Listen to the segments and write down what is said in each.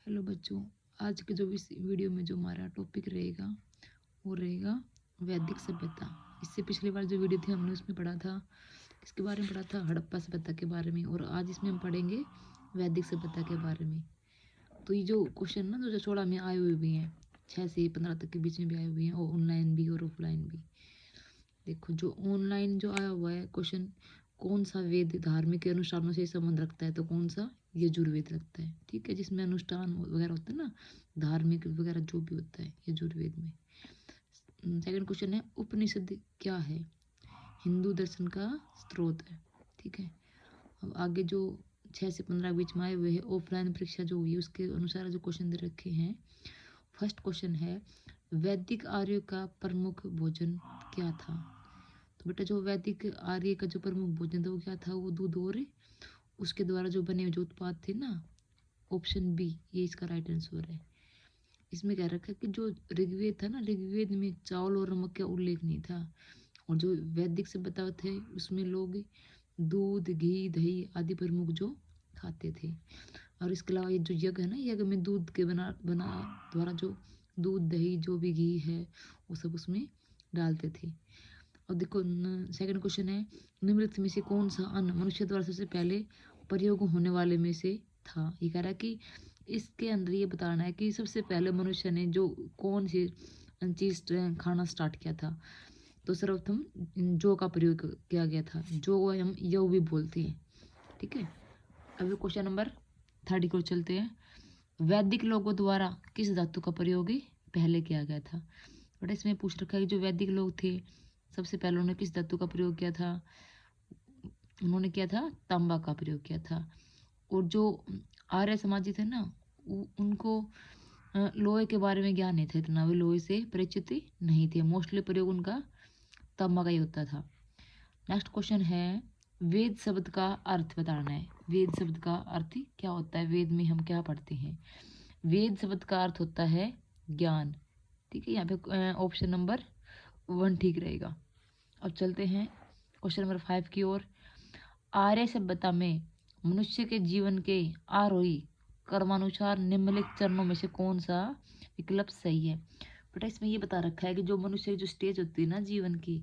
Hello बच्चों, आज के जो इस वीडियो में जो हमारा टॉपिक रहेगा वो रहेगा वैदिक सभ्यता। इससे पिछली बार जो वीडियो थी हमने उसमें पढ़ा था, किसके बारे में पढ़ा था? हड़प्पा सभ्यता के बारे में। और आज इसमें हम पढ़ेंगे वैदिक सभ्यता के बारे में। तो ये जो क्वेश्चन ना जो चौड़ा में आए हुए भी हैं, 6 से 15 तक के बीच में भी आए हुए हैं, और ऑनलाइन भी और ऑफलाइन भी। देखो जो ऑनलाइन जो आया हुआ है क्वेश्चन, कौन सा वेद धार्मिक के अनुष्ठानों से संबंध रखता है? तो कौन सा? यजुर्वेद लगता है। ठीक है, जिसमें अनुष्ठान वगैरह होता है ना, धार्मिक वगैरह जो भी होता है यजुर्वेद में। सेकंड क्वेश्चन है, उपनिषद क्या है? हिंदू दर्शन का स्रोत है। ठीक है, अब आगे जो 6 से 15 बीच में आए हुए हैं, ऑफलाइन परीक्षा जो हुई उसके अनुसार जो क्वेश्चन दे रखे हैं। फर्स्ट क्वेश्चन है, वैदिक आर्य का प्रमुख भोजन क्या था? तो बेटा जो वैदिक आर्य का जो प्रमुख भोजन था वो क्या था? वो दूध और उसके द्वारा जो बने हुए जो उत्पाद थे ना, ऑप्शन बी ये इसका राइट आंसर है। इसमें कह रखा है कि जो ऋग्वेद था ना, ऋग्वेद में चावल और नमक का उल्लेख नहीं था, और जो वैदिक से बताए थे उसमें लोग दूध, घी, दही आदि प्रमुख जो खाते थे। और इसके अलावा ये जो यज्ञ है ना, यज्ञ में दूध के बना द्वारा जो दूध, दही, जो भी घी है वो सब उसमें डालते थे। और देखो सेकंड क्वेश्चन है, निम्नलिखित में से कौन सा अन्न मनुष्य द्वारा सबसे पहले प्रयोग होने वाले में से था? ये कह रहा है कि इसके अंदर ये बताना है कि सबसे पहले मनुष्य ने जो कौन सी चीज खाना स्टार्ट किया था। तो सर्वप्रथम जौ का प्रयोग किया गया था, जो हम यौ भी बोलते हैं। ठीक है, अभी क्वेश्चन नंबर 30 को चलते हैं। वैदिक लोगों द्वारा किस धातु का प्रयोग पहले किया गया था? बट इसमें पूछ रखा है कि जो वैदिक लोग थे सबसे पहले उन्होंने किस धातु का प्रयोग किया था? उन्होंने किया था तांबा का प्रयोग किया था। और जो आर्य समाजी थे ना, उनको लोहे के बारे में ज्ञान नहीं था इतना, वे लोहे से परिचित नहीं थे। मोस्टली प्रयोग उनका तांबा का ही होता था। नेक्स्ट क्वेश्चन है, वेद शब्द का अर्थ बताना है। वेद शब्द का अर्थ क्या होता है? वेद में हम क्या पढ़ते हैं? वेद शब्द का अर्थ होता है ज्ञान। ठीक है, यहाँ पे ऑप्शन नंबर 1 ठीक रहेगा। अब चलते हैं क्वेश्चन नंबर 5 की ओर। आर्य सभ्यता में मनुष्य के जीवन के आरोही कर्मानुसार निम्नलिखित चरणों में से कौन सा विकल्प सही है? बेटा इसमें ये बता रखा है कि जो मनुष्य की जो स्टेज होती है ना जीवन की,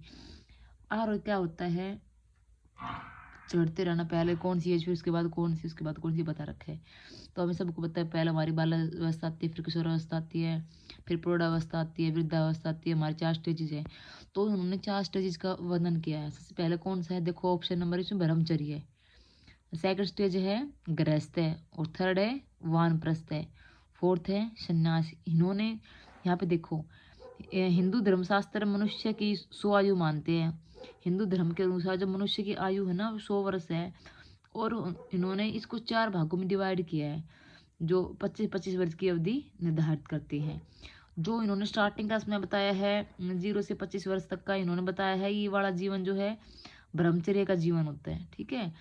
आरोही क्या होता है? चढ़ते रहना, पहले कौन सी एज, फिर उसके बाद कौन सी, उसके बाद कौन सी बता रखा है। तो हमें सबको पता है, पहले हमारी बाल अवस्था आती है, फिर किशोरावस्था आती है, फिर प्रौढ़ावस्था आती है, वृद्धावस्था आती है। हमारी 4 स्टेजेस हैं। तो उन्होंने 4 स्टेजेस का वर्णन किया है। सबसे पहले कौन सा है? देखो ऑप्शन नंबर इसमें ब्रह्मचर्य है, सेकंड स्टेज है गृहस्थ है, और थर्ड है वानप्रस्थ है, फोर्थ है संन्यास। इन्होंने यहाँ पे देखो, हिंदू धर्मशास्त्र मनुष्य की 100 आयु मानते हैं। हिंदू धर्म के अनुसार जो मनुष्य की आयु है ना वो 100 वर्ष है। और इन्होंने इसको 4 भागों में डिवाइड किया है, जो 25-25 वर्ष की अवधि निर्धारित करते हैं। जो इन्होंने स्टार्टिंग क्लास में बताया है 0 से 25 वर्ष तक का, इन्होंने बताया है ये वाला जीवन जो है ब्रह्मचर्य का जीवन होता है। ठीक है,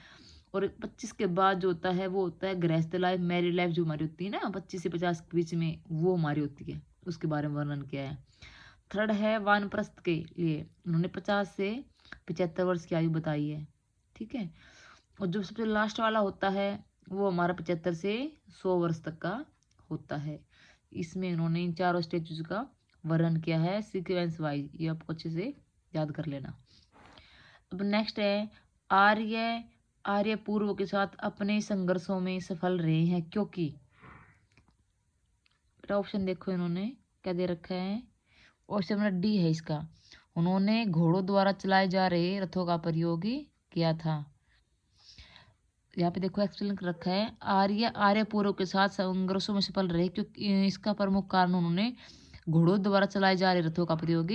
और 25 के बाद जो होता है वो होता है गृहस्थ लाइफ, मैरिड लाइफ जो हमारी होती है ना 25 से 50 के बीच में, वो हमारी होती है, उसके बारे में वर्णन किया है। थर्ड है वानप्रस्थ के लिए, उन्होंने 50 से 75 वर्ष की आयु बताई है। ठीक है, और जो सबसे लास्ट वाला होता है वो हमारा 75 से 100 वर्ष तक का होता है। इसमें इन्होंने इन चारों स्टेजेस का वर्णन किया है सीक्वेंस वाइज, ये आपको अच्छे से याद कर लेना। अब नेक्स्ट है, आर्य आर्य पूर्व के साथ अपने संघर्षों में सफल रहे हैं क्योंकि। ऑप्शन देखो इन्होंने क्या दे रखा है, ऑप्शन नंबर डी है इसका, उन्होंने घोड़ों द्वारा चलाए जा रहे रथों का प्रयोग किया था। यहाँ पे देखो एक्सप्लेन कर रखा है, आर्य पूर्व के साथ संघर्षों में सफल रहे क्योंकि इसका प्रमुख कारण उन्होंने घोड़ों द्वारा चलाए जा रहे रथों का प्रयोग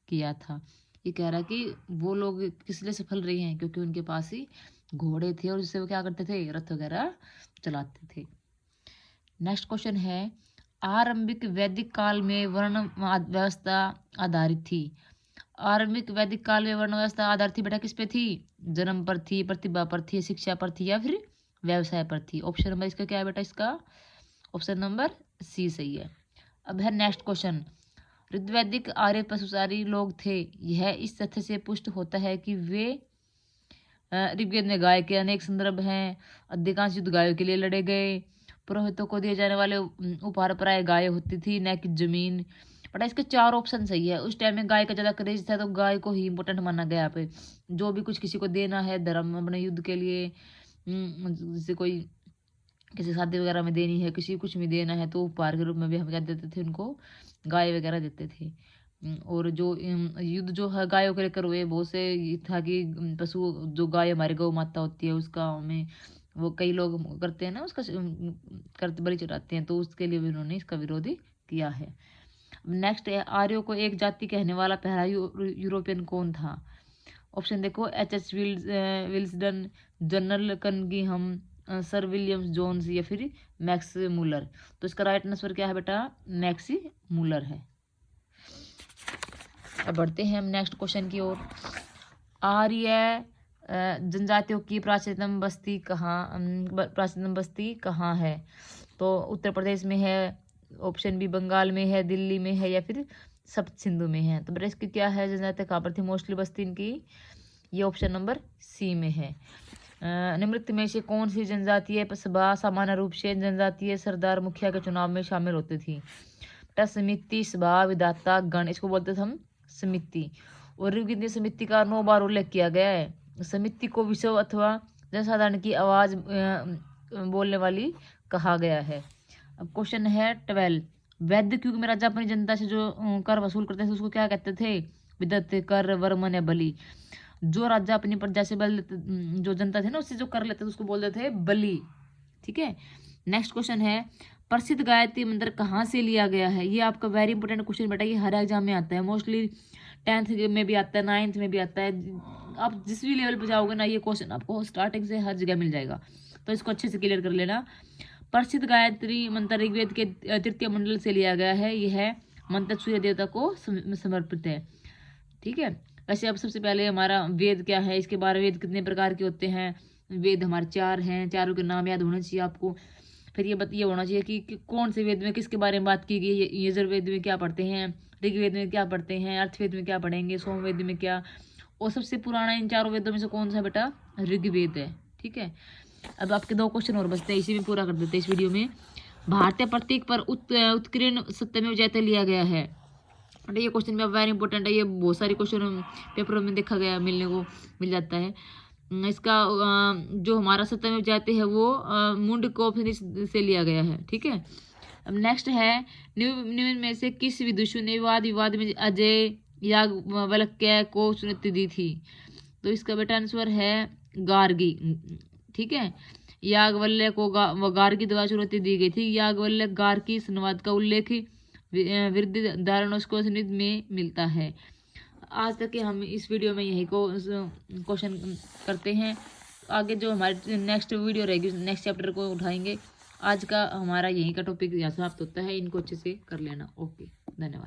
किया था। ये कह रहा है कि वो लोग किस लिए सफल रहे हैं, क्योंकि उनके पास ही घोड़े थे और जिससे वो क्या करते थे, रथ वगैरह चलाते थे। नेक्स्ट क्वेश्चन है, आरंभिक वैदिक काल में वर्ण व्यवस्था आधारित थी। आरंभिक वैदिक काल में वर्ण व्यवस्था आधारित थी बेटा किस पे थी? जन्म पर थी, प्रतिभा पर थी, शिक्षा पर थी, या फिर व्यवसाय पर थी? ऑप्शन नंबर इसका क्या है बेटा? इसका ऑप्शन नंबर सी सही है। अब है नेक्स्ट क्वेश्चन, ऋग्वैदिक आर्य पशुचारी लोग थे, यह इस तथ्य से पुष्ट होता है कि वे ऋग्वेद में गाय के अनेक संदर्भ हैं, अधिकांश युद्ध गायों के लिए लड़े गए, पुरोहितों को दिए जाने वाले उपहार प्राय गाय होती थी, न कि जमीन। बट इसके 4 ऑप्शन सही है। उस टाइम में गाय का ज़्यादा क्रेज था, तो गाय को ही इंपॉर्टेंट माना गया यहाँ पे। जो भी कुछ किसी को देना है धर्म अपने युद्ध के लिए, जैसे कोई किसी शादी वगैरह में देनी है, किसी कुछ में देना है, तो उपहार के रूप में भी हम क्या देते थे उनको, गाय वगैरह देते थे। और जो युद्ध जो है गायों को लेकर हुए, बहुत से ये था कि पशु जो गाय हमारी गौ माता होती है उसका में वो कई लोग करते हैं ना, उसका करते बलि चढ़ाते हैं, तो उसके लिए भी उन्होंने इसका विरोध किया है। नेक्स्ट है, आर्यों को एक जाति कहने वाला पहला यूरोपियन कौन था? ऑप्शन देखो, H Wilson, general Cunningham, sir Williams Jones या फिर मैक्स मूलर। तो इसका राइट आंसर क्या है बेटा? मैक्स मूलर है। अब बढ़ते हैं हम नेक्स्ट क्वेश्चन की ओर। आर्य जनजातियों की प्राचीनतम बस्ती कहाँ है? तो उत्तर प्रदेश में है, ऑप्शन बी बंगाल में है, दिल्ली में है, या फिर सप्त सिंधु में है। तो बेटा इसकी क्या है, जनजाति कहाँ पर थी मोस्टली बस्ती इनकी? ये ऑप्शन नंबर सी में है। निम्नलिखित में से कौन सी जनजातीय सभा सामान्य रूप से जनजातीय सरदार मुखिया के चुनाव में शामिल होती थी? बेटा समिति, सभा, विधाता, गण, इसको बोलते थे हम समिति। और गिनती समिति का 9 बार उल्लेख किया गया है। समिति को विश्व अथवा जनसाधारण की आवाज बोलने वाली कहा गया है। अब क्वेश्चन है 12। वैद्य क्योंकि में राजा अपनी जनता से जो कर वसूल करते थे उसको क्या कहते थे? विदत, कर, वर्मन या बलि। जो राजा अपनी प्रजा से जो जनता थी ना उससे जो कर लेते थे उसको बोलते थे बलि। ठीक है। नेक्स्ट क्वेश्चन है, प्रसिद्ध गायत्री मंत्र कहाँ से लिया गया है? ये आपका वेरी इंपॉर्टेंट क्वेश्चन बेटा, ये हर एग्जाम में आता है, मोस्टली 10th में भी आता है, 9th में भी आता है। आप जिस भी लेवल पे जाओगे ना ये क्वेश्चन आपको स्टार्टिंग से हर जगह मिल जाएगा, तो इसको अच्छे से क्लियर कर लेना। प्रसिद्ध गायत्री मंत्र ऋग्वेद के 3 मंडल से लिया गया है। यह मंत्र सूर्य देवता को समर्पित है। ठीक है। वैसे अब सबसे पहले हमारा वेद क्या है, इसके बारे में, वेद कितने प्रकार के होते हैं? वेद हमारे 4 हैं, चारों के नाम याद होना चाहिए आपको। फिर ये होना चाहिए कि कौन से वेद में किसके बारे में बात की गई है। यजुर्वेद में क्या पढ़ते हैं, ऋग्वेद में क्या पढ़ते हैं, अर्थवेद में क्या पढ़ेंगे, सोमवेद में क्या। और सबसे पुराना इन 4 वेदों में से कौन सा बेटा? ऋग्वेद है। ठीक है। अब आपके 2 क्वेश्चन और बचते हैं, इसी में पूरा कर देते हैं इस वीडियो में। भारतीय प्रतीक पर उत्कीर्ण सत्यमेव जयते लिया गया है। ये क्वेश्चन भी वेरी इंपॉर्टेंट है, ये बहुत सारे क्वेश्चन पेपरों में देखा गया, मिल जाता है। इसका जो हमारा सत्यमेव जयते है वो मुंडकोपनिषद से लिया गया है। ठीक है। अब नेक्स्ट है, निम्न में से किस विदुषु ने विवाद में अजय याज्ञवल्क्य को चुनौती दी थी? तो इसका बेटा आंसर है गार्गी। ठीक है। याज्ञवल्क्य को गार्गी द्वारा चुनौती दी गई थी। याज्ञवल्क्य गार्गी संवाद का उल्लेख वृद्धि धारणोस्को में मिलता है। आज तक के हम इस वीडियो में यही को क्वेश्चन करते हैं। आगे जो हमारे नेक्स्ट वीडियो रहेगी, नेक्स्ट चैप्टर को उठाएंगे। आज का हमारा यहीं का टॉपिक यहाँ समाप्त होता है। इनको अच्छे से कर लेना। ओके, धन्यवाद।